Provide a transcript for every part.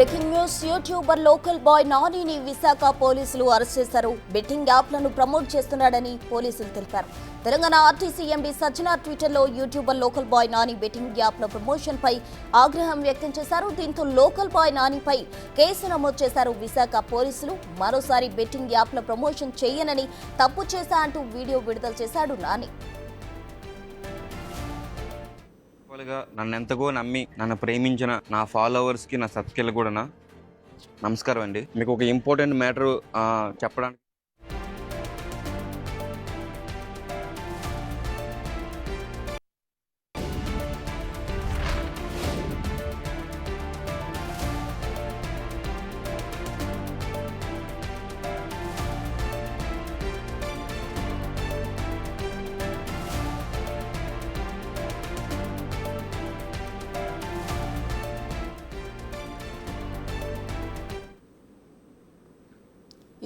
Breaking news YouTuber local boy నానిని విశాఖ పోలీసులు arrest చేశారు. బెట్టింగ్ యాప్లను ప్రమోట్ చేస్తున్నాడని పోలీసులు తెలిపారు. తెలంగాణ ఆర్టీసీ ఎండీ సజ్జనార్ ట్విట్టర్లో YouTuber local bye Nani betting యాప్ల ప్రమోషన్ పై ఆగ్రహం వ్యక్తం చేశారు. దీంతో లోకల్ బాయ్ నానిపై కేసు నమోదు చేశారు విశాఖ పోలీసులు. మరోసారి బెట్టింగ్ యాప్ల ప్రమోషన్ చేయనని తప్పు చేశా అంటూ వీడియో విడుదల చేశాడు నాని. నన్ను ఎంతగో నమ్మి నన్ను ప్రేమించిన నా ఫాలోవర్స్కి నా సబ్స్క్రైబర్లకు కూడా నమస్కారం అండి. మీకు ఒక ఇంపార్టెంట్ మ్యాటర్ చెప్పడానికి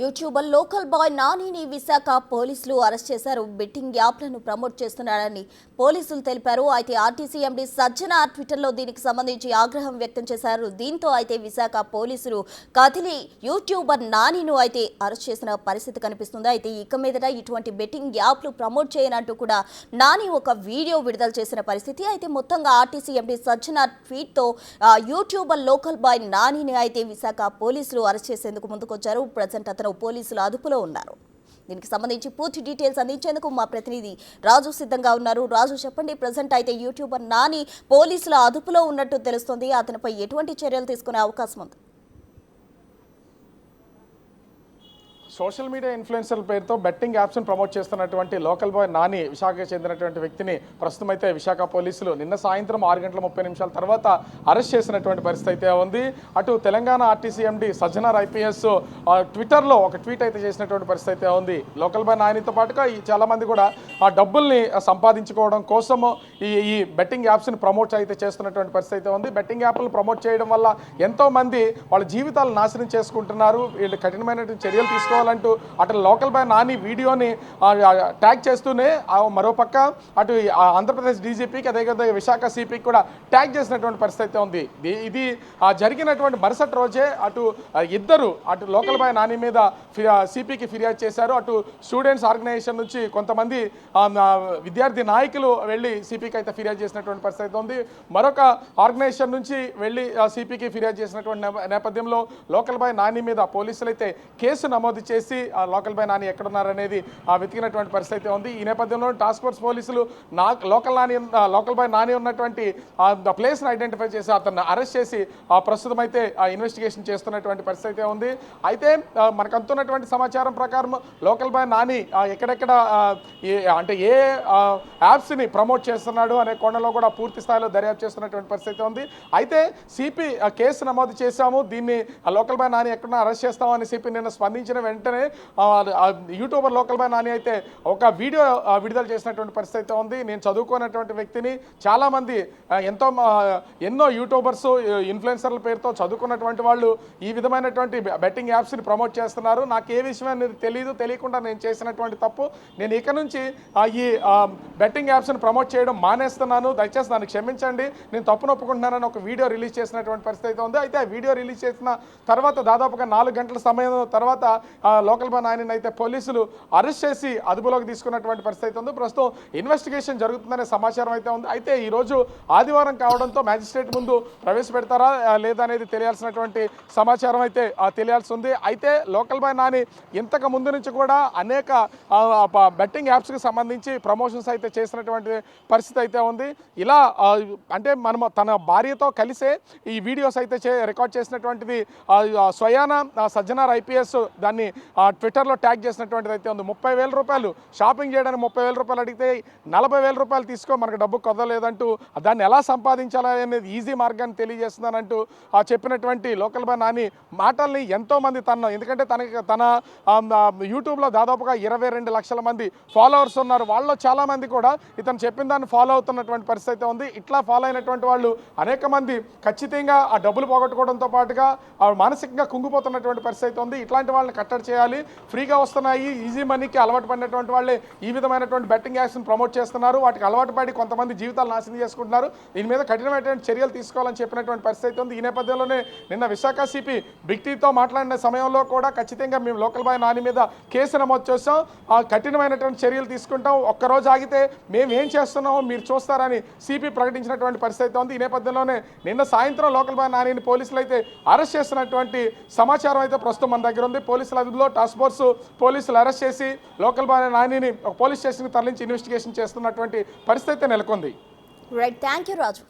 యూట్యూబర్ లోకల్ బాయ్ నానిని విశాఖ పోలీసులు అరెస్ట్ చేశారు. బెట్టింగ్ యాప్లను ప్రమోట్ చేస్తున్నాడని పోలీసులు తెలిపారు. అయితే ఆర్టీసీ ఎండీ సజ్జనార్ ట్విట్టర్లో దీనికి సంబంధించి ఆగ్రహం వ్యక్తం చేశారు. దీంతో అయితే విశాఖ పోలీసులు కదిలి యూట్యూబర్ నానిను అయితే అరెస్ట్ చేసిన పరిస్థితి కనిపిస్తుంది. అయితే ఇక మీదట ఇటువంటి బెట్టింగ్ యాప్లు ప్రమోట్ చేయనంటూ కూడా నాని ఒక వీడియో విడుదల చేసిన పరిస్థితి. అయితే మొత్తంగా ఆర్టీసీ ఎండీ సజ్జనార్ ట్వీట్తో యూట్యూబర్ లోకల్ బాయ్ నానిని అయితే విశాఖ పోలీసులు అరెస్ట్ చేసేందుకు ముందుకొచ్చారు. ప్రజెంట్ అతను పోలీసుల అదుపులో ఉన్నారు. దీనికి సంబంధించి పూర్తి డీటెయిల్స్ అందించేందుకు మా ప్రతినిధి రాజు సిద్ధంగా ఉన్నారు. రాజు, చెప్పండి, ప్రజెంట్ అయితే యూట్యూబర్ నాని పోలీసుల అదుపులో ఉన్నట్టు తెలుస్తుంది. అతనిపై ఎటువంటి చర్యలు తీసుకునే అవకాశం ఉంది? సోషల్ మీడియా ఇన్ఫ్లుయెన్సర్ల పేరుతో బెట్టింగ్ యాప్స్ను ప్రమోట్ చేస్తున్నటువంటి లోకల్ బాయ్ నాని విశాఖకు చెందినటువంటి వ్యక్తిని ప్రస్తుతం అయితే విశాఖ పోలీసులు నిన్న సాయంత్రం 6:30 తర్వాత అరెస్ట్ చేసినటువంటి పరిస్థితి అయితే ఉంది. అటు Telangana RTC MD Sajjanar IPS ట్విట్టర్లో ఒక ట్వీట్ అయితే చేసినటువంటి పరిస్థితి అయితే ఉంది. లోకల్ బాయ్ నానితో పాటుగా చాలామంది కూడా ఆ డబ్బుల్ని సంపాదించుకోవడం కోసం ఈ బెట్టింగ్ యాప్స్ని ప్రమోట్ అయితే చేస్తున్నటువంటి పరిస్థితి అయితే ఉంది. బెట్టింగ్ యాప్లను ప్రమోట్ చేయడం వల్ల ఎంతోమంది వాళ్ళ జీవితాలు నాశనం చేసుకుంటున్నారు. వీళ్ళు కఠినమైనటువంటి చర్యలు తీసుకోవాలి అంటూ అటు లోకల్ బాయ్ నాని వీడియోని ట్యాగ్ చేస్తూనే మరోపక్క అటు ఆంధ్రప్రదేశ్ డీజీపీకి అదేవిధంగా విశాఖ సిపికి కూడా ట్యాగ్ చేసినటువంటి పరిస్థితి ఉంది. ఇది జరిగినటువంటి మరుసటి రోజే అటు లోకల్ బాయ్ నాని మీద సిపికి ఫిర్యాదు చేశారు. అటు స్టూడెంట్స్ ఆర్గనైజేషన్ నుంచి కొంతమంది విద్యార్థి నాయకులు వెళ్ళి సిపికి అయితే ఫిర్యాదు చేసినటువంటి పరిస్థితి ఉంది. మరొక ఆర్గనైజేషన్ నుంచి వెళ్ళి సిపికి ఫిర్యాదు చేసినటువంటి నేపథ్యంలో లోకల్ బాయ్ నాని మీద పోలీసులు అయితే కేసు నమోదు చేసి లోకల్ బాయ్ నాని ఎక్కడున్నారనేది వెతికినటువంటి పరిస్థితి ఉంది. ఈ నేపథ్యంలో టాస్క్ ఫోర్స్ పోలీసులు లోకల్ బాయ్ నాని ఉన్నటువంటి ప్లేస్ని ఐడెంటిఫై చేసి అతన్ని అరెస్ట్ చేసి ప్రస్తుతం అయితే ఇన్వెస్టిగేషన్ చేస్తున్నటువంటి పరిస్థితి ఉంది. అయితే మనకు అందుతున్నటువంటి సమాచారం ప్రకారం లోకల్ బాయ్ నాని ఎక్కడెక్కడ అంటే ఏ యాప్స్ని ప్రమోట్ చేస్తున్నాడు అనే కోణంలో కూడా పూర్తి స్థాయిలో దర్యాప్తు చేస్తున్నటువంటి పరిస్థితి ఉంది. అయితే సిపి కేసు నమోదు చేశాము, దీన్ని లోకల్ బాయ్ నాని ఎక్కడన్నా అరెస్ట్ చేస్తామని సిపి నిన్న స్పందించిన వెంటనే యూట్యూబర్ లోకల్ బాయ్ నాని అయితే ఒక వీడియో విడుదల చేసినటువంటి పరిస్థితి ఉంది. నేను చదువుకున్నటువంటి వ్యక్తిని, చాలామంది ఎన్నో యూట్యూబర్స్ ఇన్ఫ్లుయెన్సర్ల పేరుతో చదువుకున్నటువంటి వాళ్ళు ఈ విధమైనటువంటి బెట్టింగ్ యాప్స్ని ప్రమోట్ చేస్తున్నారు. నాకు ఏ విషయం అనేది తెలియకుండా నేను చేసినటువంటి తప్పు. నేను ఇక నుంచి ఈ బెట్టింగ్ యాప్స్ని ప్రమోట్ చేయడం మానేస్తున్నాను, దయచేసి నన్ను క్షమించండి, నేను తప్పును ఒప్పుకుంటున్నానని ఒక వీడియో రిలీజ్ చేసినటువంటి పరిస్థితి ఉంది. అయితే ఆ వీడియో రిలీజ్ చేసిన తర్వాత దాదాపుగా 4 గంటల సమయం తర్వాత లోకల్ బాయ్ నానిని అయితే పోలీసులు అరెస్ట్ చేసి అదుపులోకి తీసుకున్నటువంటి పరిస్థితి ఉంది. ప్రస్తుతం ఇన్వెస్టిగేషన్ జరుగుతుందనే సమాచారం అయితే ఉంది. అయితే ఈరోజు ఆదివారం కావడంతో మ్యాజిస్ట్రేట్ ముందు ప్రవేశపెడతారా లేదా అనేది తెలియాల్సినటువంటి సమాచారం అయితే తెలియాల్సి ఉంది. అయితే లోకల్ బాయ్ నాని ఇంతకు ముందు నుంచి కూడా అనేక బెట్టింగ్ యాప్స్కి సంబంధించి ప్రమోషన్స్ అయితే చేసినటువంటి పరిస్థితి అయితే ఉంది. ఇలా అంటే మనం తన భార్యతో కలిసే ఈ వీడియోస్ అయితే రికార్డ్ చేసినటువంటిది స్వయాన సజ్జనార్ ఐపీఎస్ దాన్ని ట్విట్టర్లో ట్యాగ్ చేసినటువంటిది అయితే ఉంది. 30,000 రూపాయలు షాపింగ్ చేయడానికి 30,000 రూపాయలు అడిగితే 40,000 రూపాయలు తీసుకో, మనకు డబ్బు కుదరలేదంటూ దాన్ని ఎలా సంపాదించాలి అనేది ఈజీ మార్గాన్ని తెలియజేస్తున్నానంటూ చెప్పినటువంటి లోకల్ బాయ్ నాని మాటల్ని ఎంతోమంది ఎందుకంటే తన యూట్యూబ్లో దాదాపుగా 22 లక్షల మంది ఫాలోవర్స్ ఉన్నారు. వాళ్ళలో చాలామంది కూడా ఇతను చెప్పిన దాన్ని ఫాలో అవుతున్నటువంటి పరిస్థితి ఉంది. ఇట్లా ఫాలో అయినటువంటి వాళ్ళు అనేక మంది ఖచ్చితంగా ఆ డబ్బులు పోగొట్టుకోవడంతో పాటుగా మానసికంగా కుంగిపోతున్నటువంటి పరిస్థితి ఉంది. ఇట్లాంటి వాళ్ళని కట్టడి చేయాలి, ఫ్రీగా వస్తున్నాయి, ఈజీ మనీకి అలవాటు పడినటువంటి వాళ్ళే ఈ విధమైనటువంటి బెట్టింగ్ యాప్స్ని ప్రమోట్ చేస్తున్నారు, వాటికి అలవాటు పడి కొంతమంది జీవితాలు నాశనం చేసుకుంటున్నారు, దీని మీద కఠినమైనటువంటి చర్యలు తీసుకోవాలని చెప్పినటువంటి పరిస్థితి ఉంది. ఈ నేపథ్యంలోనే నిన్న విశాఖ సిపి బిగ్ టీతో మాట్లాడిన సమయంలో కూడా ఖచ్చితంగా మేము లోకల్ బాయ్ నాని మీద కేసు నమోదు చేస్తాం, కఠినమైనటువంటి చర్యలు తీసుకుంటాం, ఒక్కరోజు ఆగితే మేము ఏం చేస్తున్నామో మీరు చూస్తారని సిపి ప్రకటించినటువంటి పరిస్థితి ఉంది. ఈ నేపథ్యంలోనే నిన్న సాయంత్రం లోకల్ బాయ్ నానిని పోలీసులు అయితే అరెస్ట్ చేసినటువంటి సమాచారం అయితే ప్రస్తుతం మన దగ్గర ఉంది. పోలీసుల అదుపులో టాస్క్ ఫోర్స్ పోలీసులు అరెస్ట్ చేసి లోకల్ బాయ్ నానిని ఒక పోలీస్ స్టేషన్కి తరలించి ఇన్వెస్టిగేషన్ చేస్తున్నటువంటి పరిస్థితి నెలకొంది. Right, thank you Raju.